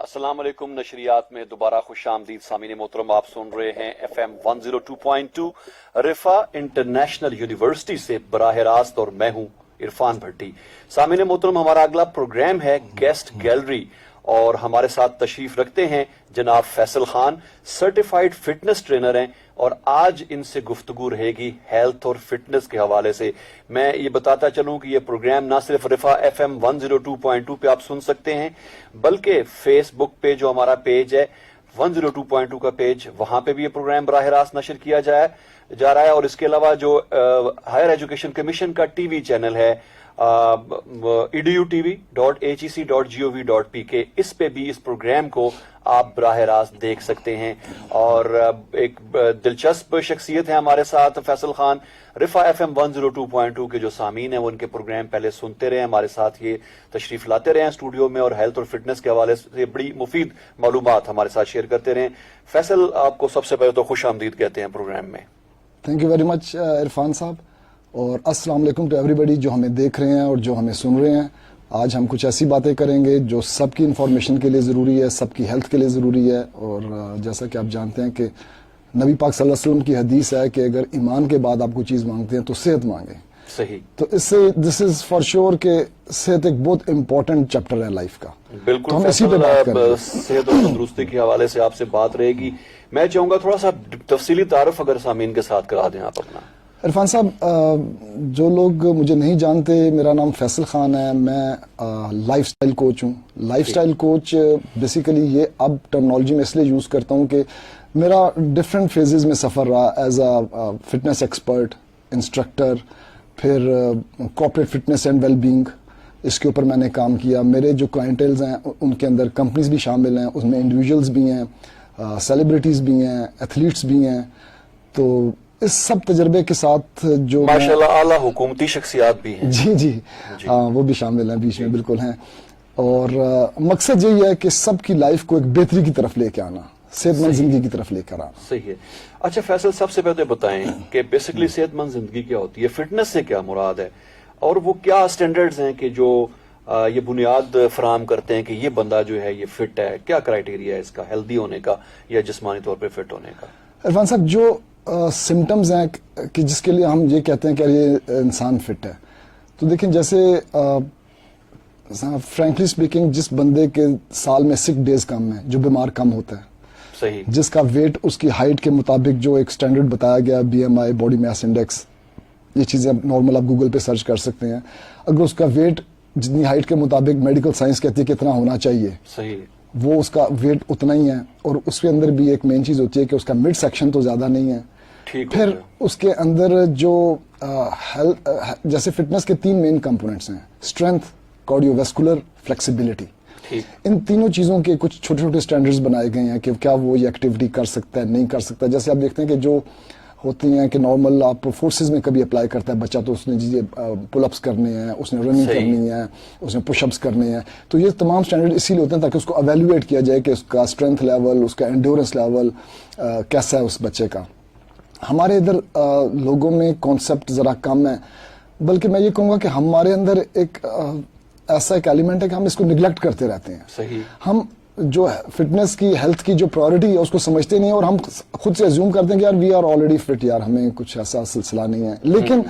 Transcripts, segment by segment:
السلام علیکم. نشریات میں دوبارہ خوش آمدید سامعین محترم. آپ سن رہے ہیں FM 102.2 رفا انٹرنیشنل یونیورسٹی سے براہ راست، اور میں ہوں عرفان بھٹی. سامعین محترم، ہمارا اگلا پروگرام ہے گیسٹ گیلری، اور ہمارے ساتھ تشریف رکھتے ہیں جناب Faisal Khan. Certified fitness trainer ہیں، اور آج ان سے گفتگو رہے گی ہیلتھ اور فٹنس کے حوالے سے. میں یہ بتاتا چلوں کہ یہ پروگرام نہ صرف رفا FM 102.2 پہ آپ سن سکتے ہیں، بلکہ فیس بک پہ جو ہمارا پیج ہے 102.2 کا پیج، وہاں پہ بھی یہ پروگرام براہ راست نشر کیا جا رہا ہے. اور اس کے علاوہ جو ہائر ایجوکیشن کمیشن کا ٹی وی چینل ہے edutv.hec.gov.pk، اس پہ بھی اس پروگرام کو آپ براہ راست دیکھ سکتے ہیں. اور ایک دلچسپ شخصیت ہے ہمارے ساتھ فیصل خان. رفا FM 102.2 کے جو سامعین ہیں وہ ان کے پروگرام پہلے سنتے رہے، ہمارے ساتھ یہ تشریف لاتے رہے ہیں اسٹوڈیو میں، اور ہیلتھ اور فٹنس کے حوالے سے بڑی مفید معلومات ہمارے ساتھ شیئر کرتے رہے. فیصل، آپ کو سب سے پہلے تو خوش آمدید کہتے ہیں پروگرام میں. Thank you very much Irfan صاحب، اور السلام علیکم ٹو ایوری بڈی جو ہمیں دیکھ رہے ہیں اور جو ہمیں سن رہے ہیں. آج ہم کچھ ایسی باتیں کریں گے جو سب کی انفارمیشن کے لیے ضروری ہے، سب کی ہیلتھ کے لیے ضروری ہے. اور جیسا کہ آپ جانتے ہیں کہ نبی پاک صلی اللہ علیہ وسلم کی حدیث ہے کہ اگر ایمان کے بعد آپ کوئی چیز مانگتے ہیں تو صحت مانگیں. صحیح. تو اس سے دس از فار شیور کہ صحت ایک بہت امپورٹنٹ چیپٹر ہے لائف کا. بالکل. تو ہم اسی پہ بات کریں گے. صحت اور تندرستی کے حوالے سے آپ سے بات رہے گی. میں چاہوں گا تھوڑا سا تفصیلی تعارف اگر سامعین کے ساتھ کرا دیں آپ اپنا. عرفان صاحب، جو لوگ مجھے نہیں جانتے، میرا نام فیصل خان ہے. میں لائف سٹائل کوچ ہوں. لائف سٹائل کوچ بیسیکلی یہ اب ٹرمنالوجی میں اس لیے یوز کرتا ہوں کہ میرا ڈفرینٹ فیزز میں سفر رہا. As a fitness expert, instructor, پھر corporate fitness and well being, اس کے اوپر میں نے کام کیا. میرے جو کلائنٹیلز ہیں ان کے اندر کمپنیز بھی شامل ہیں، اس میں انڈیویجولز بھی ہیں، سیلیبریٹیز بھی ہیں، ایتھلیٹس بھی ہیں. تو اس سب تجربے کے ساتھ جو ماشاءاللہ اعلیٰ حکومتی شخصیات بھی ہیں. جی وہ بھی شامل ہیں بیچ میں، بالکل ہیں. اور مقصد یہی ہے کہ سب کی لائف کو ایک بہتری کی طرف لے کے آنا، صحت مند زندگی کی طرف لے کر آنا. صحیح ہے. اچھا فیصل، سب سے پہلے بتائیں کہ بیسکلی صحت مند زندگی کیا ہوتی ہے، فٹنس سے کیا مراد ہے، اور وہ کیا سٹینڈرڈز ہیں کہ جو یہ بنیاد فراہم کرتے ہیں کہ یہ بندہ جو ہے یہ فٹ ہے. کیا کرائیٹیریا ہے اس کا ہیلدی ہونے کا یا جسمانی طور پہ فٹ ہونے کا؟ عرفان صاحب، جو سمٹمز ہیں کہ جس کے لیے ہم یہ کہتے ہیں کہ یہ انسان فٹ ہے، تو دیکھیں جیسے فرینکلی اسپیکنگ جس بندے کے سال میں سک ڈیز کم ہیں، جو بیمار کم ہوتا ہے، صحیح، جس کا ویٹ اس کی ہائٹ کے مطابق جو ایک سٹینڈرڈ بتایا گیا، BMI باڈی میس انڈیکس، یہ چیزیں نارمل آپ گوگل پہ سرچ کر سکتے ہیں. اگر اس کا ویٹ جتنی ہائٹ کے مطابق میڈیکل سائنس کہتی ہے کہ اتنا ہونا چاہیے، صحیح، وہ اس کا ویٹ اتنا ہی ہے. اور اس کے اندر بھی ایک مین چیز ہوتی ہے کہ اس کا مڈ سیکشن تو زیادہ نہیں ہے. پھر اس کے اندر جو جیسے فٹنس کے 3 مین کمپوننٹس ہیں، اسٹرینتھ، کارڈیو ویسکولر، فلیکسیبلٹی. ان تینوں چیزوں کے کچھ چھوٹے چھوٹے سٹینڈرڈز بنائے گئے ہیں کہ کیا وہ یہ ایکٹیویٹی کر سکتا ہے، نہیں کر سکتا. جیسے آپ دیکھتے ہیں کہ جو ہوتی ہیں کہ نارمل آپ فورسز میں کبھی اپلائی کرتا ہے بچہ، تو اس نے پل اپس کرنے ہیں، اس نے رننگ کرنی ہے، اس نے پش اپس کرنے ہیں. تو یہ تمام سٹینڈرڈ اسی لیے ہوتے ہیں تاکہ اس کو ایویلویٹ کیا جائے کہ اس کا اسٹرینتھ لیول، اس کا انڈیورنس لیول کیسا ہے اس بچے کا. ہمارے ادھر لوگوں میں کانسیپٹ ذرا کم ہے، بلکہ میں یہ کہوں گا کہ ہمارے اندر ایک ایسا ایک ایلیمنٹ ہے کہ ہم اس کو نگلیکٹ کرتے رہتے ہیں. صحیح. ہم جو فٹنس کی، ہیلتھ کی جو پرائورٹی ہے اس کو سمجھتے نہیں، اور ہم خود سے ایزیوم کرتے ہیں کہ یار وی آر آلریڈی فٹ، یار ہمیں کچھ ایسا سلسلہ نہیں ہے. لیکن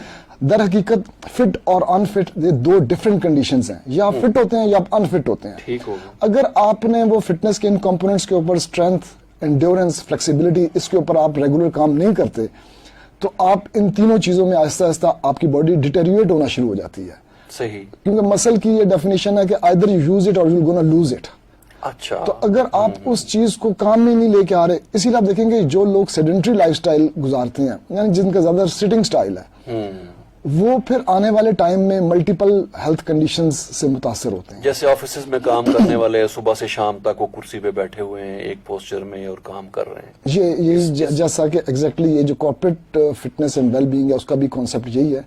در حقیقت فٹ اور انفٹ یہ 2 ڈفرینٹ کنڈیشنز ہیں. یا آپ فٹ ہوتے ہیں یا آپ انفٹ ہوتے ہیں. ٹھیک ہوگا. اگر آپ نے وہ فٹنس کے ان کمپوننٹس کے اوپر اسٹرینتھ، انڈیورنس، فلیکسیبلٹی، اس کے اوپر آپ ریگولر کام نہیں کرتے، تو آپ ان تینوں چیزوں میں آہستہ آہستہ آپ کی باڈی ڈیٹیریویٹ ہونا شروع ہو جاتی ہے. صحیح. کیونکہ مسل کی یہ ڈیفینیشن ہے کہ آئدر یو یوز اٹ اور یو گونا لوز اٹ. اچھا. تو اگر آپ اس چیز کو کام میں نہیں لے کے آ رہے، اسی لیے آپ دیکھیں گے جو لوگ سیڈنٹری لائف سٹائل گزارتے ہیں، یعنی جن کا زیادہ سٹنگ سٹائل ہے، وہ پھر آنے والے ٹائم میں ملٹیپل ہیلتھ کنڈیشنز سے متاثر ہوتے ہیں. جیسے آفیسز میں کام کرنے والے صبح سے شام تک وہ کرسی پہ بیٹھے ہوئے ہیں ایک پوسچر میں اور کام کر رہے ہیں. یہ جیسا کہ ایگزیکٹلی یہ جو corporate fitness and well being ہے، اس کا بھی کانسیپٹ یہی ہے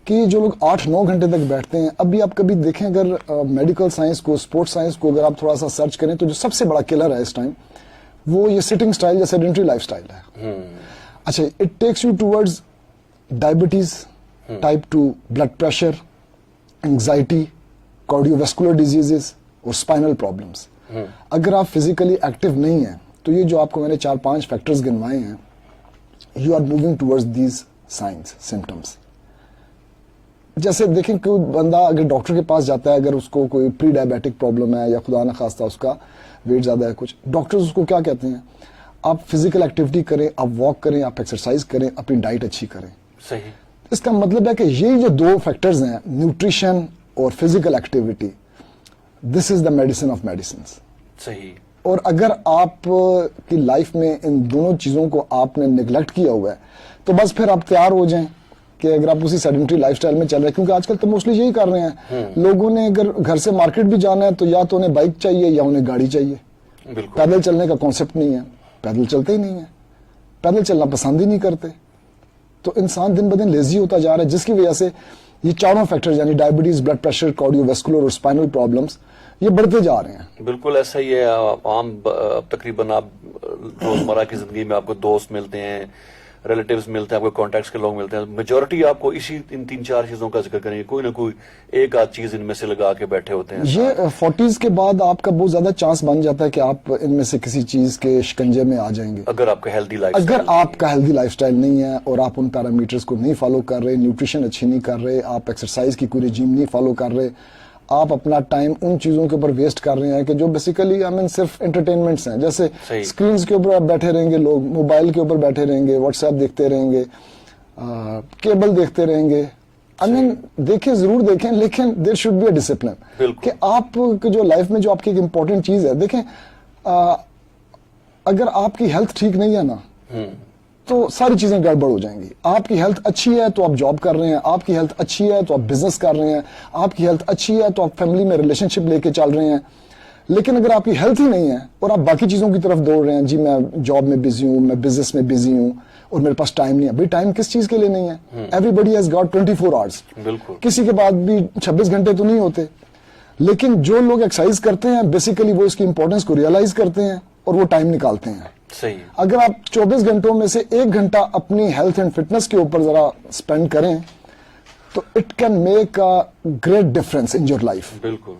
کہ جو لوگ 8-9 گھنٹے تک بیٹھتے ہیں. ابھی آپ کبھی دیکھیں اگر میڈیکل سائنس کو، اسپورٹس سائنس کو اگر آپ تھوڑا سا سرچ کریں تو جو سب سے بڑا کلر ہے اس ٹائم وہ یہ سٹنگ سٹائل یا سیڈنٹری لائف سٹائل ہے. اچھا، it takes you towards diabetes type 2، blood pressure, anxiety, cardio vascular diseases اور اسپائنل پرابلمس. اگر آپ فزیکلی ایکٹیو نہیں ہیں تو یہ جو آپ کو میں نے 4-5 فیکٹرز گنوائے ہیں, you are moving towards these signs symptoms. جیسے دیکھیں کوئی بندہ اگر ڈاکٹر کے پاس جاتا ہے, اگر اس کو کوئی پری ڈائبیٹک پرابلم ہے یا خدا نخواستہ اس کا ویٹ زیادہ ہے کچھ, ڈاکٹرز اس کو کیا کہتے ہیں, آپ فزیکل ایکٹیویٹی کریں, آپ واک کریں, آپ ایکسرسائز کریں, اپنی ڈائٹ اچھی کریں. صحیح. اس کا مطلب ہے کہ یہ جو 2 فیکٹرز ہیں, نیوٹریشن اور physical activity, this is the medicine of medicines. صحیح. اور اگر آپ کی لائف میں ان دونوں چیزوں کو آپ نے نیگلیکٹ کیا ہوا ہے تو بس پھر آپ تیار ہو جائیں کہ اگر آپ اسی سیڈنٹری لائف سٹائل میں چل رہے ہیں, کیونکہ آج کل تو موسٹلی یہی کر رہے ہیں لوگوں نے, اگر گھر سے مارکیٹ بھی جانا ہے تو یا تو انہیں بائک چاہیے یا انہیں گاڑی چاہیے. پیدل چلنے کا کانسیپٹ نہیں ہے, پیدل چلتے ہی نہیں ہے, پیدل چلنا پسند ہی نہیں کرتے. تو انسان دن بدن لیزی ہوتا جا رہا ہے, جس کی وجہ سے یہ چاروں فیکٹر یعنی diabetes, blood pressure, cardio vascular اور اسپائنل پرابلمس یہ بڑھتے جا رہے ہیں. بالکل ایسا ہی ہے. عام تقریباً آپ روزمرہ کی زندگی میں آپ کو دوست ملتے ہیں, ریلیٹیوز ملتے ہیں, آپ کو کانٹیکٹس کے لوگ ملتے ہیں, میجورٹی آپ کو ان 3-4 چیزوں کا ذکر کریں گے, کوئی نہ کوئی ایک آدھ چیز ان میں سے لگا کے بیٹھے ہوتے ہیں. یہ 40s کے بعد آپ کا بہت زیادہ چانس بن جاتا ہے کہ آپ ان میں سے کسی چیز کے شکنجے میں آ جائیں گے اگر آپ کا ہیلدی لائف سٹائل نہیں ہے اور آپ ان پیرامیٹرز کو نہیں فالو کر رہے, نیوٹریشن اچھی نہیں کر رہے, آپ ایکسرسائز کی کوئی رجیم نہیں فالو کر رہے, آپ اپنا ٹائم ان چیزوں کے اوپر ویسٹ کر رہے ہیں کہ جو بیسیکلی صرف انٹرٹینمنٹس ہیں. جیسے اسکرینز کے اوپر بیٹھے رہیں گے لوگ, موبائل کے اوپر بیٹھے رہیں گے, واٹس ایپ دیکھتے رہیں گے, کیبل دیکھتے رہیں گے. دیکھیں, ضرور دیکھیں, لیکن there should be a discipline کہ آپ جو لائف میں جو آپ کی ایک امپورٹنٹ چیز ہے. دیکھیں, اگر آپ کی ہیلتھ ٹھیک نہیں ہے نا تو ساری چیزیں گڑبڑ ہو جائیں گی. آپ کی ہیلتھ اچھی ہے تو آپ جاب کر رہے ہیں, آپ کی ہیلتھ اچھی ہے تو آپ بزنس کر رہے ہیں, آپ کی ہیلتھ اچھی ہے تو آپ فیملی میں ریلیشن شپ لے کے چل رہے ہیں. لیکن اگر آپ کی ہیلتھ ہی نہیں ہے اور آپ باقی چیزوں کی طرف دوڑ رہے ہیں, جی میں جاب میں بزی ہوں, میں بزنس میں بزی ہوں اور میرے پاس ٹائم نہیں ہے. بھائی ٹائم کس چیز کے لیے نہیں ہے؟ Everybody has got 24 hours. بالکل. کسی کے بعد بھی 26 گھنٹے تو نہیں ہوتے. لیکن جو لوگ ایکسرسائز کرتے ہیں بیسیکلی وہ اس کی امپورٹنس کو ریئلائز کرتے ہیں اور وہ ٹائم نکالتے ہیں. صحیح. اگر آپ 24 گھنٹوں میں سے 1 گھنٹہ اپنی ہیلتھ اینڈ فٹنس کے اوپر ذرا اسپینڈ کریں تو it can make a great difference in your life. بالکل.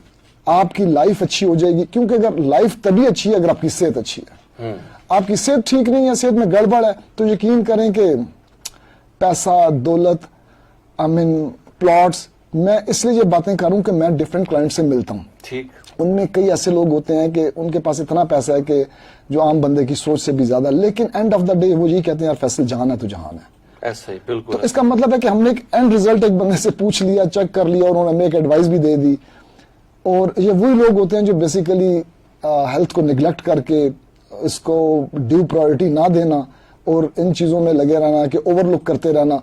آپ کی لائف اچھی ہو جائے گی, کیونکہ اگر لائف تبھی اچھی ہے اگر آپ کی صحت اچھی ہے. آپ کی صحت ٹھیک نہیں ہے, صحت میں گڑبڑ ہے, تو یقین کریں کہ پیسہ, دولت, پلاٹس, میں اس لیے یہ باتیں کروں کہ میں ڈفرینٹ کلائنٹ سے ملتا ہوں. ٹھیک. ان میں کئی ایسے لوگ ہوتے ہیں کہ ان کے پاس اتنا پیسہ ہے کہ جو عام بندے کی سوچ سے بھی زیادہ, لیکن اینڈ آف دا ڈے وہ یہی کہتے ہیں یار فیصل جہان ہے تو جہان ہے. ایسا ہی. بالکل. تو اس کا مطلب ہے کہ ہم نے ایک اینڈ ریزلٹ ایک بندے سے پوچھ لیا, چیک کر لیا, اور انہوں نے ایک ایڈوائس بھی دے دی. اور یہ وہی لوگ ہوتے ہیں جو بیسیکلی ہیلتھ کو نگلیکٹ کر کے اس کو ڈیو پرائورٹی نہ دینا اور ان چیزوں میں لگے رہنا کہ اوور لک کرتے رہنا.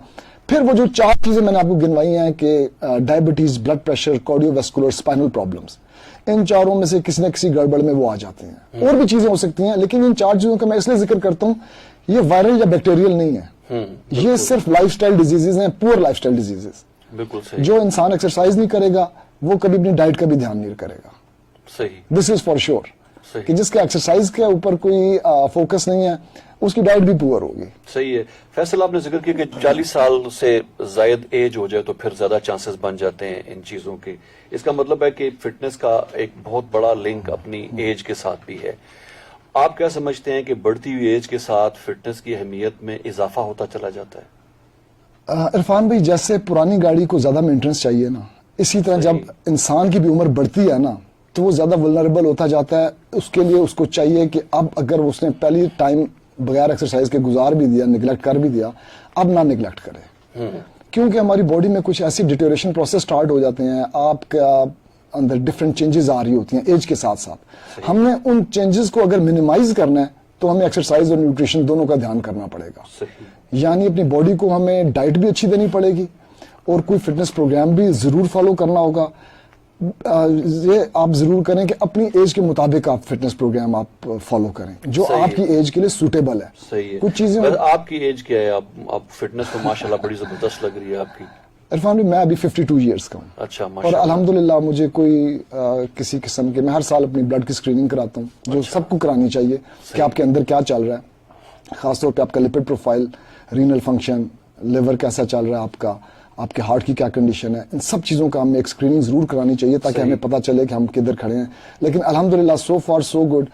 پھر وہ جو 4 چیزیں میں نے آپ کو گنوائی ہیں کہ diabetes, blood pressure, cardio vascular, spinal problems, ان 4 میں سے کسی نہ کسی گڑبڑ میں وہ آ جاتے ہیں. اور بھی چیزیں ہو سکتی ہیں, لیکن ان 4 چیزوں کا میں اس لیے ذکر کرتا ہوں, یہ وائرل یا بیکٹیریل نہیں ہے, یہ صرف لائف سٹائل ڈیزیزز ہیں, پور لائف سٹائل ڈیزیزز. بالکل صحیح. جو انسان ایکسرسائز نہیں کرے گا وہ کبھی اپنی ڈائٹ کا بھی دھیان نہیں کرے گا. صحیح. دس از فار شیور کہ جس کا ایکسرسائز کے اوپر کوئی فوکس نہیں ہے اس کی ڈائٹ بھی پور ہوگی. صحیح ہے. فیصل, آپ نے ذکر کیا کہ 40 سال سے زائد ایج ہو جائے تو پھر زیادہ چانسز بن جاتے ہیں ان چیزوں کے. اس کا مطلب ہے کہ فٹنس کا ایک بہت بڑا لنک اپنی ایج کے ساتھ بھی ہے. آپ کیا سمجھتے ہیں کہ بڑھتی ہوئی ایج کے ساتھ فٹنس کی اہمیت میں اضافہ ہوتا چلا جاتا ہے؟ عرفان بھائی, جیسے پرانی گاڑی کو زیادہ مینٹیننس چاہیے نا, اسی طرح جب انسان کی بھی عمر بڑھتی ہے نا تو وہ زیادہ ولنریبل ہوتا جاتا ہے. اس کے لیے اس کو چاہیے کہ اب اگر اس نے پہلی ٹائم بغیر ایکسرسائز کے گزار بھی دیا, نگلیکٹ کر بھی دیا, اب نہ نگلیکٹ کرے. کیونکہ ہماری باڈی میں کچھ ایسی ڈیٹیوریشن پروسیس سٹارٹ ہو جاتے ہیں, آپ کا اندر ڈفرینٹ چینجز آ رہی ہوتی ہیں ایج کے ساتھ ساتھ. ہم نے ان چینجز کو اگر منیمائز کرنا ہے تو ہمیں ایکسرسائز اور نیوٹریشن دونوں کا دھیان کرنا پڑے گا. یعنی اپنی باڈی کو ہمیں ڈائٹ بھی اچھی دینی پڑے گی اور کوئی فٹنس پروگرام بھی ضرور فالو کرنا ہوگا. یہ آپ ضرور کریں کہ اپنی ایج کے مطابق آپ فٹنس پروگرام آپ فالو کریں جو آپ کی ایج کے لیے سوٹیبل ہے. صحیح ہے. کچھ چیزیں آپ کی ایج کیا ہے؟ آپ فٹنس میں ماشاءاللہ بڑی زبردست لگ رہی ہے آپ کی. عرفان بھی میں ابھی 52 ایئرس کا ہوں. اچھا. اور الحمدللہ مجھے کوئی کسی قسم کے, میں ہر سال اپنی بلڈ کی اسکریننگ کراتا ہوں جو سب کو کرانی چاہیے کہ آپ کے اندر کیا چل رہا ہے, خاص طور پہ آپ کا lipid profile, renal function, liver کیسا چل رہا ہے آپ کا, آپ کے ہارٹ کی کیا کنڈیشن ہے, ان سب چیزوں کا ہمیں ایک اسکریننگ ضرور کرانی چاہیے تاکہ ہمیں پتہ چلے کہ ہم کدھر کھڑے ہیں. لیکن الحمدللہ سو فار سو گڈ,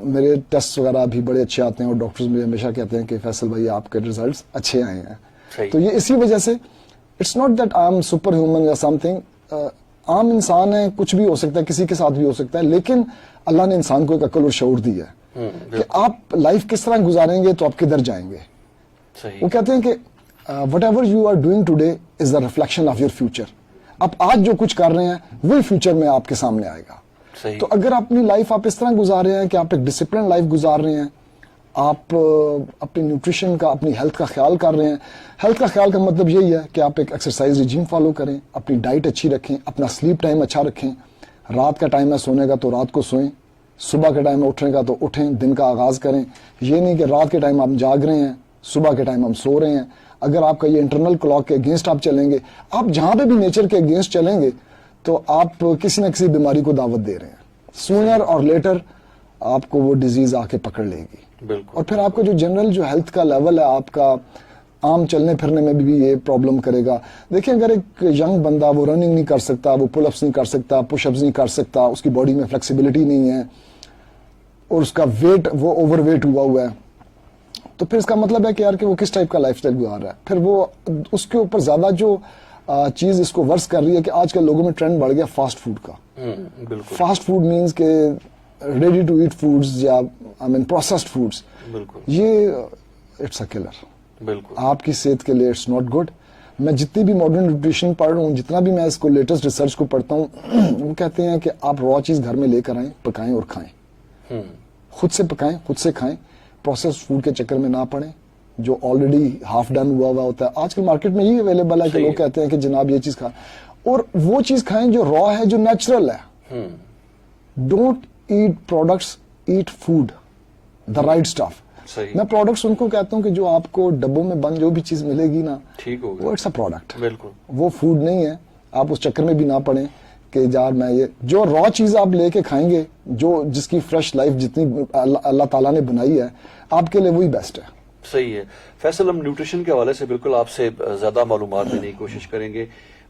میرے ٹیسٹ وغیرہ بھی بڑے اچھے آتے ہیں اور ڈاکٹرز مجھے ہمیشہ کہتے ہیں کہ فیصل بھائی آپ کے ریزلٹس اچھے آئے ہیں. تو یہ اسی وجہ سے it's not that I am super human یا سم تھنگ, عام انسان ہے, کچھ بھی ہو سکتا ہے, کسی کے ساتھ بھی ہو سکتا ہے, لیکن اللہ نے انسان کو ایک عقل اور شعور دی ہے کہ آپ لائف کس طرح گزاریں گے تو آپ کدھر جائیں گے. وہ کہتے ہیں کہ whatever you are doing today is the reflection of your future. آپ آج جو کچھ کر رہے ہیں وہی فیوچر میں آپ کے سامنے آئے گا. تو اگر اپنی لائف آپ اس طرح گزار رہے ہیں کہ آپ ایک ڈسپلن لائف گزار رہے ہیں, آپ اپنی نیوٹریشن کا, اپنی ہیلتھ کا خیال کر رہے ہیں. ہیلتھ کا خیال کا مطلب یہی ہے کہ آپ ایک ایکسرسائز ریجیم فالو کریں, اپنی ڈائٹ اچھی رکھیں, اپنا سلیپ ٹائم اچھا رکھیں. رات کا ٹائم ہے سونے کا تو رات کو سوئیں, صبح کے ٹائم میں اٹھنے کا تو اٹھیں, دن کا آغاز کریں. یہ نہیں کہ رات کے ٹائم آپ جاگ رہے ہیں, صبح کے ٹائم ہم سو رہے ہیں. اگر آپ کا یہ انٹرنل کلاک کے اگینسٹ آپ چلیں گے, آپ جہاں پہ بھی نیچر کے اگینسٹ چلیں گے تو آپ کسی نہ کسی بیماری کو دعوت دے رہے ہیں. سونر اور لیٹر آپ کو وہ ڈیزیز آ کے پکڑ لے گی, اور پھر آپ کا جو جنرل جو ہیلتھ کا لیول ہے آپ کا عام چلنے پھرنے میں بھی یہ پرابلم کرے گا. دیکھیں اگر ایک ینگ بندہ وہ رننگ نہیں کر سکتا, وہ پل اپس نہیں کر سکتا, پش اپس نہیں کر سکتا, اس کی باڈی میں فلیکسیبلٹی نہیں ہے اور اس کا ویٹ وہ اوور ویٹ ہوا ہے, تو پھر اس کا مطلب ہے کہ یار کہ وہ کس ٹائپ کا لائف اسٹائل گزار رہا ہے. پھر وہ اس کے اوپر زیادہ جو چیز اس کو ورس کر رہی ہے کہ آج کل لوگوں میں ٹرینڈ بڑھ گیا فاسٹ فوڈ کا. فاسٹ فوڈ مینس کہ ریڈی ٹو ایٹ فوڈز یا آئی مین پروسیسڈ فوڈز, یہ اٹس اے کلر. آپ کی صحت کے لیے اٹس ناٹ گڈ. میں جتنی بھی ماڈرن نیوٹریشن پڑھ رہا ہوں, جتنا بھی میں اس کو لیٹسٹ ریسرچ کو پڑھتا ہوں, وہ کہتے ہیں کہ آپ را چیز گھر میں لے کر آئیں, پکائیں اور کھائیں. خود سے پکائیں, خود سے کھائیں, پروسیسڈ فوڈ کے چکر میں نہ پڑیں جو آلریڈی ہاف ڈن ہوا ہوتا ہے. آج کل مارکیٹ میں یہ اویلیبل ہے کہ لوگ کہتے ہیں کہ جناب یہ چیز کھائیں, اور وہ چیز کھائیں جو را ہے, جو نیچرل ہے. Don't eat products, eat food, the right stuff. میں پروڈکٹس ان کو کہتا ہوں کہ جو آپ کو ڈبوں میں بند جو بھی چیز ملے گی نا, وہ اٹس اے پروڈکٹ, وہ فوڈ نہیں ہے. آپ اس چکر میں بھی نہ پڑیں کہ یار میں یہ جو را چیز آپ لے کے کھائیں گے, جو جس کی فریش لائف جتنی اللہ تعالیٰ نے بنائی ہے, آپ کے لیے وہی بیسٹ ہے. صحیح ہے. فیصل, ہم نیوٹریشن کے حوالے سے بالکل آپ سے زیادہ معلومات لینے کی کوشش کریں گے.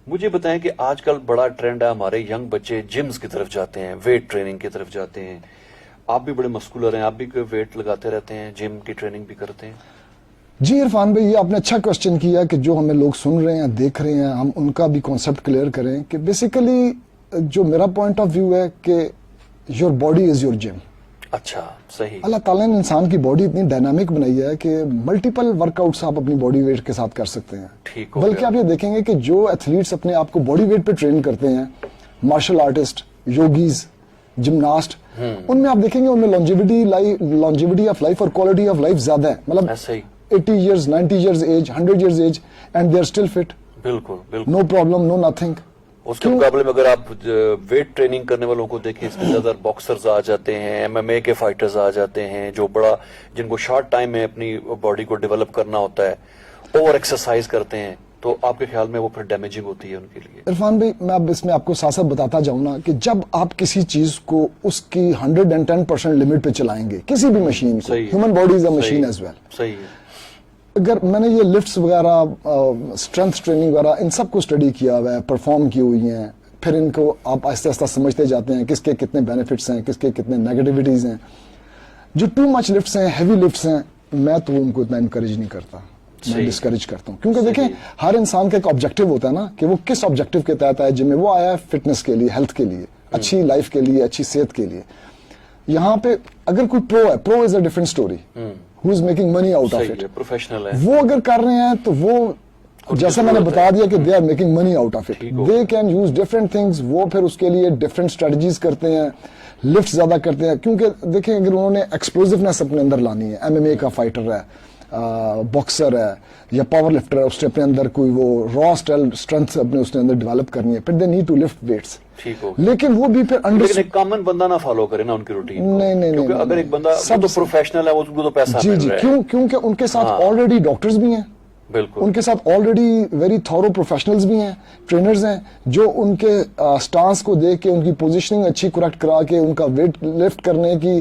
مجھے بتائیں کہ آج کل بڑا ٹرینڈ ہے, ہمارے ینگ بچے جمز کی طرف جاتے ہیں, ویٹ ٹریننگ کی طرف جاتے ہیں. آپ بھی بڑے مسکولر ہیں, آپ بھی ویٹ لگاتے رہتے ہیں, جم کی ٹریننگ بھی کرتے ہیں. جی عرفان بھائی, یہ آپ نے اچھا کوشچن کیا کہ جو ہمیں لوگ سن رہے ہیں, دیکھ رہے ہیں, ہم ان کا بھی کانسیپٹ کلیئر کریں کہ بیسیکلی جو میرا پوائنٹ آف ویو ہے کہ یور باڈی از یور جم. اچھا, صحیح. اللہ تعالیٰ نے انسان کی باڈی اتنی ڈائنامک بنائی ہے کہ ملٹیپل ورک آؤٹس آپ اپنی باڈی ویٹ کے ساتھ کر سکتے ہیں. بلکہ آپ یہ دیکھیں گے کہ جو ایتھلیٹس اپنے آپ کو باڈی ویٹ پہ ٹرین کرتے ہیں, مارشل آرٹسٹ, یوگیز, جمناسٹ, ان میں آپ دیکھیں گے ان میں لانجیوٹی آف لائف اور کوالٹی آف لائف زیادہ ہے. مطلب 80 years, 90 years age, 100 years age, and they are still fit. بالکل, نو پرابلم, نو نتھنگ. اس کے مقابلے میں اگر آپ ویٹ ٹریننگ کرنے والوں کو دیکھیں, اس میں زیادہ باکسرز آ جاتے ہیں, MMA کے فائٹرز آ جاتے ہیں, جو بڑا جن کو شارٹ ٹائم میں اپنی باڈی کو ڈیولپ کرنا ہوتا ہے, اوور ایکسرسائز کرتے ہیں, تو آپ کے خیال میں وہ پھر ڈیمیجنگ ہوتی ہے ان کے لیے. عرفان بھائی, میں اب اس میں آپ کو ساتھ ساتھ بتاتا جاؤں نا کہ جب آپ کسی چیز کو اس کی 110% لمٹ پہ چلائیں گے, کسی بھی مشین کو, human body is a machine as well. صحیح ہے. اگر میں نے یہ لفٹس وغیرہ, اسٹرینتھ ٹریننگ وغیرہ, ان سب کو اسٹڈی کیا ہوا ہے, پرفارم کی ہوئی ہیں, پھر ان کو آپ آہستہ آہستہ سمجھتے جاتے ہیں کس کے کتنے بینیفٹس ہیں, کس کے کتنے نیگیٹیوٹیز ہیں. جو ٹو مچ لفٹس ہیں, ہیوی لفٹس ہیں, میں تو ان کو اتنا انکریج نہیں کرتا, میں ڈسکریج کرتا ہوں. کیونکہ دیکھیں ہر انسان کا ایک آبجیکٹو ہوتا ہے نا, کہ وہ کس آبجیکٹو کے تحت ہے جن میں وہ آیا ہے, فٹنس کے لیے, ہیلتھ کے لیے, اچھی لائف کے لیے, اچھی صحت کے لیے. یہاں پہ اگر کوئی پرو ہے, pro is a different story, who is making money out of it. Professional ہے, وہ اگر کر رہے ہیں تو وہ جیسے میں نے بتا دیا کہ they are making money out of it, they can use different things. وہ پھر اس کے لیے ڈفرنٹ اسٹریٹجیز کرتے ہیں, لفٹ زیادہ کرتے ہیں. کیونکہ دیکھیں اگر انہوں نے ایکسپلوزونیس اپنے اندر لانی ہے, MMA کا فائٹر ہے, باکسر ہے یا پاور لفٹر ہے, اس نے اپنے اندر کوئی وہ را اسٹرینتھ اپنے اس نے اندر ڈیولپ کرنی ہے, پھر they need to lift weights. لیکن وہ بھی پھر ایک کامن بندہ نہ فالو کرے نا ان کی روٹین. نہیں, اگر ایک بندہ سب پروفیشنل ہے, اس کو تو پیسہ مل رہا ہے. کیونکہ ان کے ساتھ آلریڈی ڈاکٹرز بھی ہیں, بالکل ان کے ساتھ آلریڈی ویری تھورو پروفیشنلز بھی ہیں, ٹرینرز ہیں, جو ان کے سٹانس کو دیکھ کے ان کی پوزیشننگ اچھی کریکٹ کرا کے ان کا ویٹ لفٹ کرنے کی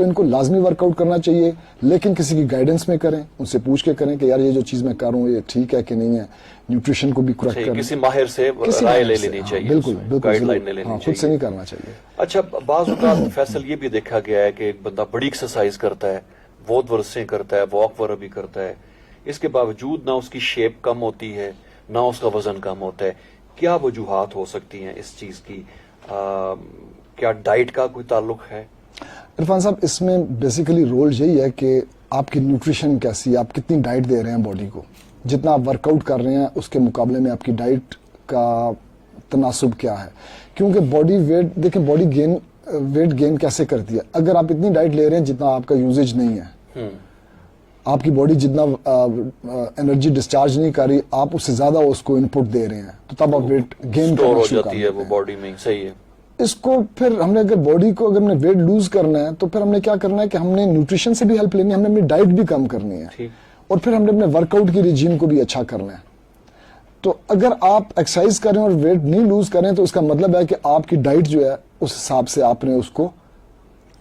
تو ان کو لازمی ورک آؤٹ کرنا چاہیے، لیکن کسی کی گائیڈنس میں کریں، ان سے پوچھ کے کریں کہ یار یہ جو چیز میں کر رہا ہوں یہ ٹھیک ہے کہ نہیں ہے، نیوٹریشن کو بھی کریکٹ کریں، کسی ماہر سے رائے لے لینی چاہیے، بالکل گائیڈ لائن لے لینی خود چاہیے، سے نہیں کرنا چاہیے۔ اچھا بعض اوقات فیصل یہ بھی دیکھا گیا ہے کہ ایک بندہ بڑی ایکسرسائز کرتا ہے، بہت ورزشیں کرتا ہے، واک وغیرہ بھی کرتا ہے، اس کے باوجود نہ اس کی شیپ کم ہوتی ہے نہ اس کا وزن کم ہوتا ہے، کیا وجوہات ہو سکتی ہیں اس چیز کی؟ کیا ڈائٹ کا کوئی تعلق ہے؟ عرفان صاحب اس میں بیسیکلی رول یہی ہے کہ آپ کی نیوٹریشن کیسی ہے، آپ کتنی ڈائٹ دے رہے ہیں باڈی کو، جتنا آپ ورک آؤٹ کر رہے ہیں اس کے مقابلے میں آپ کی ڈائٹ کا تناسب کیا ہے، کیونکہ باڈی ویٹ دیکھیں، باڈی ویٹ گین کیسے کرتی ہے، اگر آپ اتنی ڈائٹ لے رہے ہیں جتنا آپ کا یوزیج نہیں ہے، آپ کی باڈی جتنا انرجی ڈسچارج نہیں کر رہی، آپ اس سے زیادہ اس کو انپٹ دے رہے ہیں، تو تب آپ ویٹ گین اسٹور کرنا ہو شروع کر جاتی ہے دیتے وہ ہیں۔ باڈی میں، صحیح ہے۔ اس کو پھر ہم نے اگر باڈی کو اگر ہم نے ویٹ لوز کرنا ہے تو پھر ہم نے کیا کرنا ہے کہ ہم نے نیوٹریشن سے بھی ہیلپ لینی ہے، ہم نے اپنی ڈائٹ بھی کم کرنی ہے، ٹھیک، اور پھر ہم نے اپنے ورک آؤٹ کی ریجیم کو بھی اچھا کرنا ہے۔ تو اگر آپ ایکسرسائز کریں اور ویٹ نہیں لوز کریں تو اس کا مطلب ہے کہ آپ کی ڈائٹ جو ہے اس حساب سے آپ نے اس کو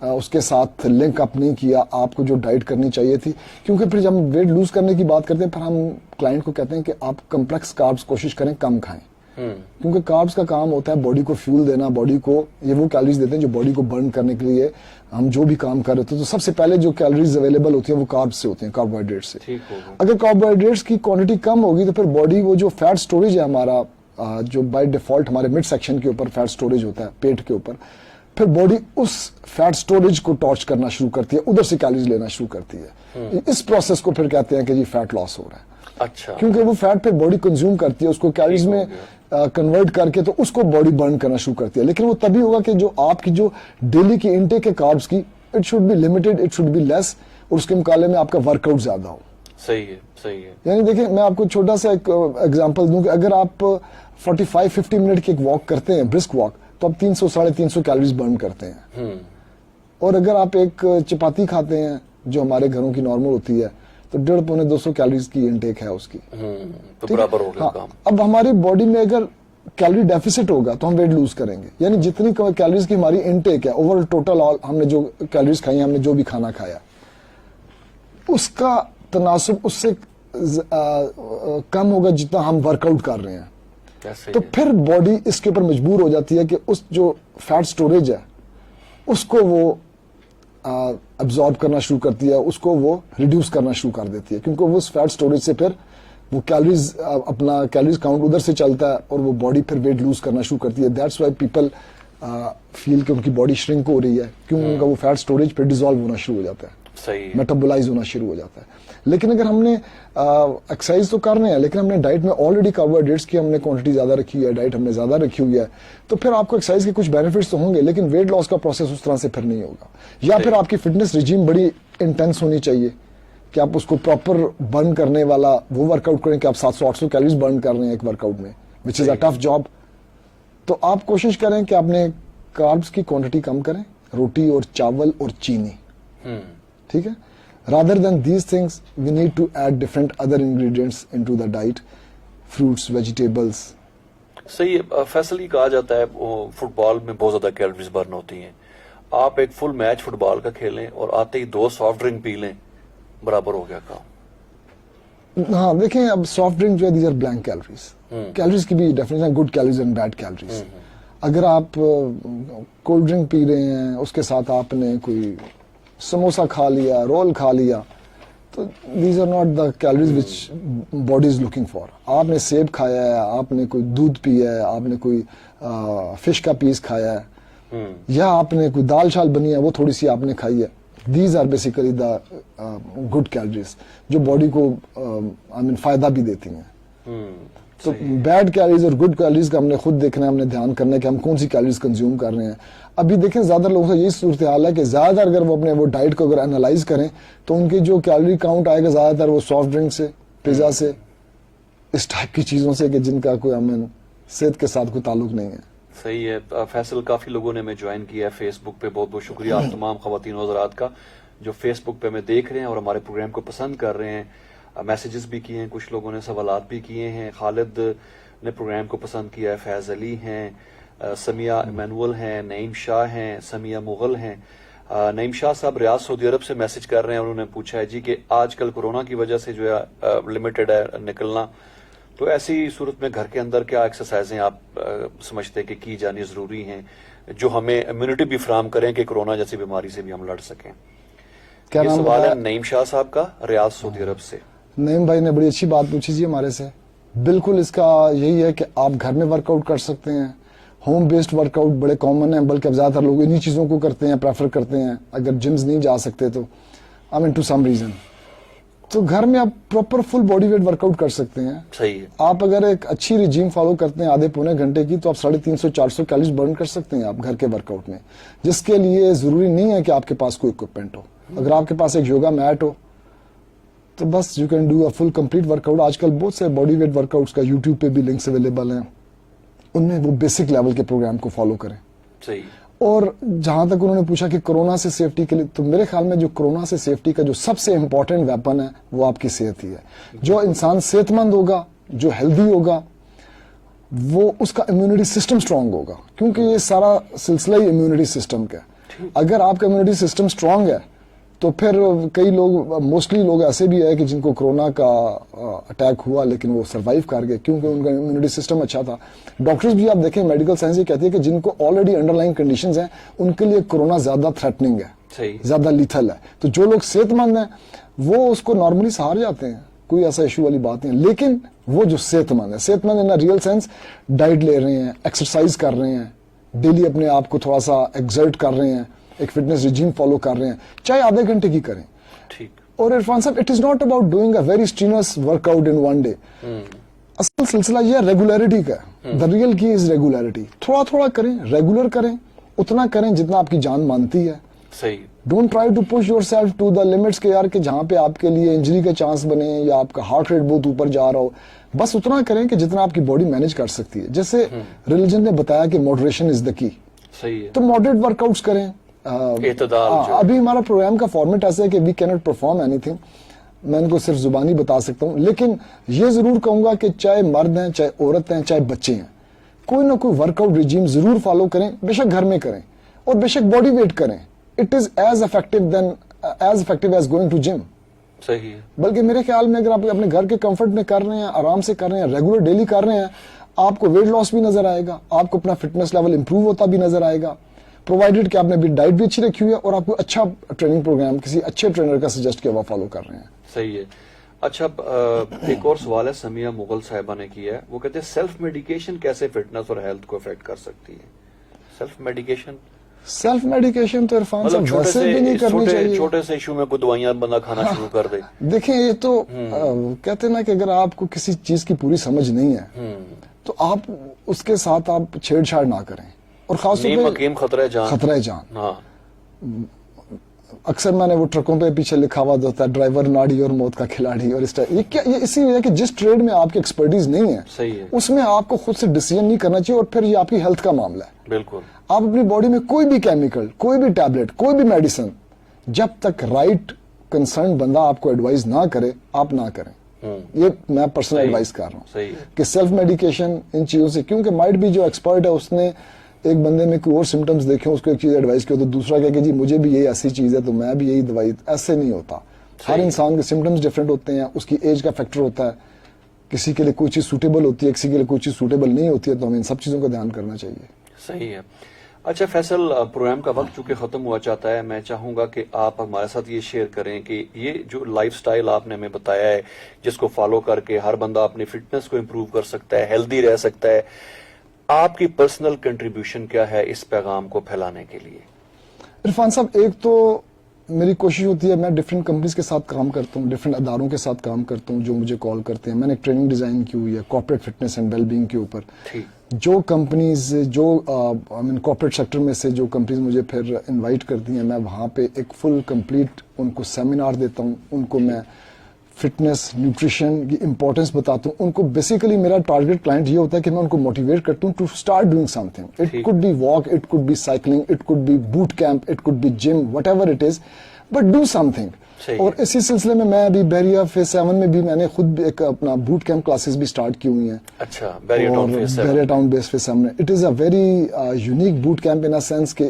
اس کے ساتھ لنک اپ نہیں کیا، آپ کو جو ڈائٹ کرنی چاہیے تھی، کیونکہ پھر جب ہم ویٹ لوز کرنے کی بات کرتے ہیں پھر ہم کلائنٹ کو کہتے ہیں کہ آپ کمپلیکس کاربس کوشش کریں کم کھائیں، کیونکہ کاربس کا کام ہوتا ہے باڈی کو فیول دینا، باڈی کو یہ وہ کیلریز دیتے ہیں جو باڈی کو برن کرنے کے لیے ہم جو بھی کام کر رہے تھے، تو سب سے پہلے جو کیلریز اویلیبل ہوتی ہیں وہ کاربس سے ہوتی ہیں، کاربوہائیڈریٹ سے۔ ٹھیک ہوگا۔ اگر کاربوہائیڈریٹس کی کوانٹٹی کم ہوگی تو پھر باڈی وہ جو فیٹ سٹوریج ہے ہمارا، جو بائی ڈیفالٹ ہمارے مڈ سیکشن کے اوپر فیٹ سٹوریج ہوتا ہے پیٹ کے اوپر، پھر باڈی اس فیٹ سٹوریج کو ٹارچ کرنا شروع کرتی ہے، ادھر سے کیلریز لینا شروع کرتی ہے، اس پروسیس کو پھر کہتے ہیں کہ جی فیٹ لاس ہو رہا ہے، اچھا، کیونکہ وہ فیٹ پھر باڈی کنزیوم کرتی ہے، اس کو کیلریز میں کنورٹ کر کے تو اس کو باڈی برن کرنا شروع کرتی ہے، لیکن وہ تبھی ہوگا کہ جو آپ کی جو ڈیلی کی انٹیک ہے کاربس کی، it should be limited, it should be less, اور اس کے مقابلے میں آپ کا ورک آؤٹ زیادہ ہو۔ صحیح ہے، صحیح ہے۔ یعنی دیکھیں میں آپ کو چھوٹا سا ایک ایگزامپل دوں کہ اگر آپ 45-50 منٹ کی ایک واک کرتے ہیں، برسک واک، تو آپ 300-350 کیلریز برن کرتے ہیں، اور اگر آپ ایک چپاتی کھاتے ہیں جو ہمارے گھروں کی نارمل ہوتی ہے تو 150-200 کیلریز کی انٹیک ہے اس کی، تو برابر ہو گیا ہاں۔ کام۔ اب ہماری باڈی میں اگر کیلری ڈیفیسٹ ہوگا تو ہم ویٹ لوز کریں گے، یعنی جتنی کیلریز کی ہماری انٹیک ہے اوور ٹوٹل ہم نے جو کیلریز کھائی ہیں، ہم نے جو بھی کھانا کھایا، اس کا تناسب اس سے کم ہوگا جتنا ہم ورک آؤٹ کر رہے ہیں، کیسے؟ تو پھر باڈی اس کے اوپر مجبور ہو جاتی ہے کہ اس جو فیٹ سٹوریج ہے اس کو وہ ابزارب کرنا شروع کرتی ہے، اس کو وہ ریڈیوس کرنا شروع کر دیتی ہے، کیونکہ وہ اس فیٹ سٹوریج سے پھر وہ کیلریز اپنا کیلریز کاؤنٹ ادھر سے چلتا ہے اور وہ باڈی پھر ویٹ لوز کرنا شروع کرتی ہے۔ دیٹس وائی پیپل فیل کہ ان کی باڈی شرنک ہو رہی ہے، کیوں ان کا وہ فیٹ سٹوریج پھر ڈیزالو ہونا شروع ہو جاتا ہے، صحیح ہے۔ میٹابولائز ہونا شروع ہو جاتا ہے۔ لیکن اگر ہم نے ایکسرسائز تو کر رہے ہیں لیکن ہم نے ڈائٹ میں آلریڈی کاربوہائیڈریٹس کی ہم نے کوانٹٹی زیادہ رکھی ہے، ڈائٹ ہم نے زیادہ رکھی ہوئی ہے، تو پھر آپ کو ایکسرسائز کے کچھ بینیفٹس تو ہوں گے لیکن ویٹ لاس کا پروسیس اس طرح سے پھر نہیں ہوگا، یا پھر آپ کی فٹنس ریجیم بڑی انٹینس ہونی چاہیے کہ آپ اس کو پراپر برن کرنے والا وہ ورک آؤٹ کریں کہ آپ 700-800 کیلریز برن کر رہے ہیں ایک ورک آؤٹ میں، وچ از اے ٹف جاب۔ تو آپ کوشش کریں کہ آپ نے کاربس کی کوانٹٹی کم کریں، روٹی اور چاول اور چینی، ٹھیک ہے۔ Rather than these things, we need to add different other ingredients into the diet, fruits, vegetables. صحیح ہے۔ فیصل یہ کہا جاتا ہے فٹ بال میں بہت زیادہ کیلریز برن ہوتی ہیں، آپ ایک فل میچ فٹ بال کا کھیلیں اور آتے ہی 2 سافٹ ڈرنک پی لیں، برابر ہو گیا کام۔ ہاں دیکھیں اب سافٹ ڈرنک جو ہے these are blank calories, calories کی بھی definition good calories and bad calories. اگر آپ کولڈ ڈرنک پی رہے ہیں اس کے ساتھ آپ نے کوئی سموسا کھا لیا، رول کھا لیا، تو these are not the calories which body is looking for. آپ نے سیب کھایا ہے، آپ نے کوئی دودھ پیا ہے، آپ نے کوئی فش کا پیس کھایا ہے، یا آپ نے کوئی دال شال بنی ہے وہ تھوڑی سی آپ نے کھائی ہے، these are basically the good calories جو باڈی کو فائدہ بھی دیتی ہیں۔ تو بیڈ کیلریز اور گڈ کیلریز کا ہم نے خود دیکھنا ہے، ہم نے دھیان کرنا ہے کہ ہم کون سی کیلریز کنزیوم کر رہے ہیں۔ ابھی دیکھیں زیادہ لوگوں کا یہی صورتحال ہے کہ زیادہ تر اگر وہ اپنے وہ ڈائٹ کو اگر انالائز کریں تو ان کی جو کیلری کاؤنٹ آئے گا زیادہ تر وہ سافٹ ڈرنک سے، پیزا سے، اس ٹائپ کی چیزوں سے کہ جن کا کوئی صحت کے ساتھ کوئی تعلق نہیں ہے۔ صحیح ہے فیصل، کافی لوگوں نے ہمیں جوائن کیا ہے فیس بک پہ، بہت بہت شکریہ آپ تمام خواتین و حضرات کا جو فیس بک پہ ہمیں دیکھ رہے ہیں اور ہمارے پروگرام کو پسند کر رہے ہیں۔ میسیجز بھی کیے ہیں، کچھ لوگوں نے سوالات بھی کیے ہیں، خالد نے پروگرام کو پسند کیا ہے، فیض علی ہیں، سمیہ ایمینول ہیں، نعیم شاہ ہیں، سمیہ مغل ہیں، نعیم شاہ صاحب ریاض سعودی عرب سے میسج کر رہے ہیں, انہوں نے پوچھا ہے جی کہ آج کل کورونا کی وجہ سے جو ہے لمیٹڈ ہے نکلنا, تو ایسی صورت میں گھر کے اندر کیا ایکسرسائزیں آپ سمجھتے ہیں کہ کی جانی ضروری ہیں جو ہمیں امیونٹی بھی فراہم کریں کہ کورونا جیسی بیماری سے بھی ہم لڑ سکیں؟ کیا یہ نام سوال ہے بتایا؟ نعیم شاہ صاحب کا ریاض سعودی عرب سے. نعیم بھائی نے بڑی اچھی بات پوچھی جی ہمارے سے. بالکل اس کا یہی ہے کہ آپ گھر میں ورک آؤٹ کر سکتے ہیں. ہوم بیسڈ ورک آؤٹ بڑے کامن ہیں, بلکہ اب زیادہ تر لوگ انہی چیزوں کو کرتے ہیں, پریفر کرتے ہیں. اگر جمز نہیں جا سکتے تو آئی مین ٹو سم ریزن, تو گھر میں آپ proper full body weight workout کر سکتے ہیں. صحیح ہے. آپ اگر ایک اچھی ریجیم فالو کرتے ہیں آدھے پونے گھنٹے کی, تو آپ 350-400 کیلوریز برن کر سکتے ہیں آپ گھر کے ورک آؤٹ میں, جس کے لیے ضروری نہیں ہے کہ آپ کے پاس کوئی اکوپمنٹ ہو. اگر آپ کے پاس ایک یوگا میٹ ہو تو بس you can do a full complete workout. آج کل بہت سے باڈی ویٹ ورک آؤٹس کا یوٹیوب پہ بھی لنکس اویلیبل ہیں, ان میں وہ بیسک لیول کے پروگرام کو فالو کریں. صحیح. اور جہاں تک انہوں نے پوچھا کہ کورونا سے سیفٹی کے لیے, تو میرے خیال میں جو کورونا سے سیفٹی کا جو سب سے امپورٹنٹ ویپن ہے وہ آپ کی صحت ہی ہے. جو انسان صحت مند ہوگا, جو ہیلدی ہوگا, وہ اس کا امیونٹی سسٹم سٹرونگ ہوگا, کیونکہ یہ سارا سلسلہ ہی امیونٹی سسٹم کا ہے. اگر آپ کا امیونٹی سسٹم سٹرونگ ہے تو پھر کئی لوگ, موسٹلی لوگ ایسے بھی ہے کہ جن کو کورونا کا اٹیک ہوا لیکن وہ سروائیو کر گئے کیونکہ ان کا امیونٹی سسٹم اچھا تھا. ڈاکٹرز بھی آپ دیکھیں, میڈیکل سائنس یہ کہتی ہے کہ جن کو آلریڈی انڈر لائن کنڈیشنز ہیں ان کے لیے کورونا زیادہ تھریٹنگ ہے, صحیح, زیادہ لیتھل ہے. تو جو لوگ صحت مند ہیں وہ اس کو نارملی سہار جاتے ہیں, کوئی ایسا ایشو والی بات نہیں. لیکن وہ جو صحت مند ہے, صحت مند ان ریئل سینس, ڈائٹ لے رہے ہیں, ایکسرسائز کر رہے ہیں, ڈیلی اپنے آپ کو تھوڑا سا ایکزرٹ کر رہے ہیں, ایک فٹنس ریجیم فالو کر رہے ہیں, چاہے آدھے گھنٹے کی کریں. ٹھیک. اور عرفان صاحب, it is not about doing a very strenuous workout in one day. اصل سلسلہ یہ ریگولیرٹی کا ہے. دا ریئل کی از ریگولیرٹی. تھوڑا تھوڑا کریں, ریگولر کریں, اتنا کریں جتنا آپ کی جان مانتی ہے. صحیح. Don't try to push yourself to the limits کہ یار کہ جہاں پہ آپ کے لیے انجری کا چانس بنے یا آپ کا ہارٹ ریٹ بہت اوپر جا رہا ہو. بس اتنا کریں کہ جتنا آپ کی باڈی مینج کر سکتی ہے. جیسے ریلیجن نے بتایا کہ ماڈریشن از دا کی, صحیح ہے. تو ماڈریٹ ورک آؤٹس کریں. اعتدال. ابھی ہمارا پروگرام کا فارمیٹ ایسا ہے کہ we can't perform anything, میں ان کو صرف زبانی بتا سکتا ہوں, لیکن یہ ضرور کہوں گا کہ چاہے مرد ہیں, چاہے عورت ہیں, چاہے بچے ہیں, کوئی نہ کوئی ورک آؤٹ ریجیم ضرور فالو کریں. بے شک گھر میں کریں اور بے شک باڈی ویٹ کریں. It is as effective as going to gym. صحیح ہے. بلکہ میرے خیال میں اگر آپ اپنے گھر کے کمفرٹ میں کر رہے ہیں, آرام سے کر رہے ہیں, ریگولر ڈیلی کر رہے ہیں, آپ کو ویٹ لاس بھی نظر آئے گا, آپ کو اپنا فٹنس لیول امپروو ہوتا بھی نظر آئے گا, پرووائڈیڈ کہ آپ نے بھی ڈائٹ بھی اچھی رکھی ہوئی ہے اور آپ کو اچھا ٹریننگ پروگرام کسی اچھے ٹرینر کا سجیسٹ کیا ہوا فالو کر رہے ہیں. صحیح ہے. اچھا, ایک اور سوال ہے سمیہ مغل صاحبہ نے کیا ہے, وہ کہتے ہیں سیلف میڈیکیشن کیسے فٹنس اور ہیلتھ کو افیکٹ کر سکتی ہے؟ سیلف میڈیکیشن تو عرفان صاحب ویسے بھی نہیں کرنی چاہیے. چھوٹے سے ایشو میں کوئی دوائیاں بندہ کھانا شروع کر دے. دیکھیں یہ تو کہتے ہیں نا کہ اگر آپ کو کسی چیز کی پوری سمجھ نہیں ہے تو آپ اس کے ساتھ آپ چھیڑ چھاڑ نہ کریں. اور خاص طور پہ خطرہ جان. ہاں, اکثر میں نے وہ ٹرکوں پہ پیچھے لکھا ہوا ہوتا ہے ڈرائیور ناڑی اور موت کا کھلاڑی, اور یہ اسی وجہ کہ جس ٹریڈ میں آپ کی ایکسپرٹیز نہیں ہے, صحیح ہے, اس میں آپ کو خود سے ڈیسیژن نہیں کرنا چاہیے, اور پھر یہ آپ کی ہیلتھ کا معاملہ ہے. بالکل. آپ اپنی باڈی میں کوئی بھی کیمیکل, کوئی بھی ٹیبلٹ, کوئی بھی میڈیسن, جب تک رائٹ کنسرن بندہ آپ کو ایڈوائز نہ کرے آپ نہ کریں. یہ میں پرسنل ایڈوائز کر رہا ہوں کہ سیلف میڈیکیشن ان چیزوں سے, کیونکہ مائٹ بھی جو ایکسپرٹ ہے اس نے ایک بندے میں کوئی اور سمٹمز دیکھے, اس کو ایک چیز ایڈوائز کیا تو دوسرا کہے کہ جی مجھے بھی یہی ایسی چیز ہے تو میں بھی یہی دوائی. ایسے نہیں ہوتا. ہر انسان کے سمٹمز ڈفرینٹ ہوتے ہیں, اس کی ایج کا فیکٹر ہوتا ہے, کسی کے لیے کوئی چیز سوٹیبل ہوتی ہے, کسی کے لیے کوئی چیز سوٹیبل نہیں ہوتی ہے, تو ہمیں ان سب چیزوں کا دھیان کرنا چاہیے. صحیح ہے. اچھا فیصل, پروگرام کا وقت چونکہ ختم ہوا چاہتا ہے, میں چاہوں گا کہ آپ ہمارے ساتھ یہ شیئر کریں کہ یہ جو لائف سٹائل آپ نے ہمیں بتایا ہے جس کو فالو کر کے ہر بندہ اپنی فٹنس کو امپروو کر سکتا ہے, ہیلدی رہ سکتا ہے, آپ کی پرسنل کنٹریبیوشن کیا ہے اس پیغام کو پھیلانے کے لیے؟ عرفان صاحب, ایک تو میری کوشش ہوتی ہے, میں ڈفرینٹ کمپنیز کے ساتھ کام کرتا ہوں, ڈفرینٹ اداروں کے ساتھ کام کرتا ہوں جو مجھے کال کرتے ہیں. میں نے ایک ٹریننگ ڈیزائن کی ہوئی ہے corporate fitness and well being کے اوپر. جو کمپنیز جو کارپوریٹ سیکٹر میں سے جو کمپنیز مجھے پھر انوائٹ کرتی ہیں, میں وہاں پہ ایک فل کمپلیٹ ان کو سیمینار دیتا ہوں, ان کو میں فٹنس نیوٹریشن کی امپورٹنس بتاتا ہوں. ان کو بیسیکلی میرا ٹارگیٹ کلائنٹ یہ ہوتا ہے کہ میں ان کو موٹیویٹ کرتا ہوں to start doing something. It could be walk, it could be cycling, it could be boot camp, it could be gym, whatever it is, but do something. اور اسی سلسلے میں ابھی بیریا phase 7 میں بھی میں نے خود بھی ایک اپنا بوٹ کیمپ کلاسز بھی اسٹارٹ کی ہوئی ہیں. اچھا, بیریا ٹاؤن بیس فیز 7 میں. It is a very unique boot camp in a sense کہ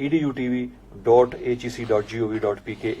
edutv.hec.gov.pk,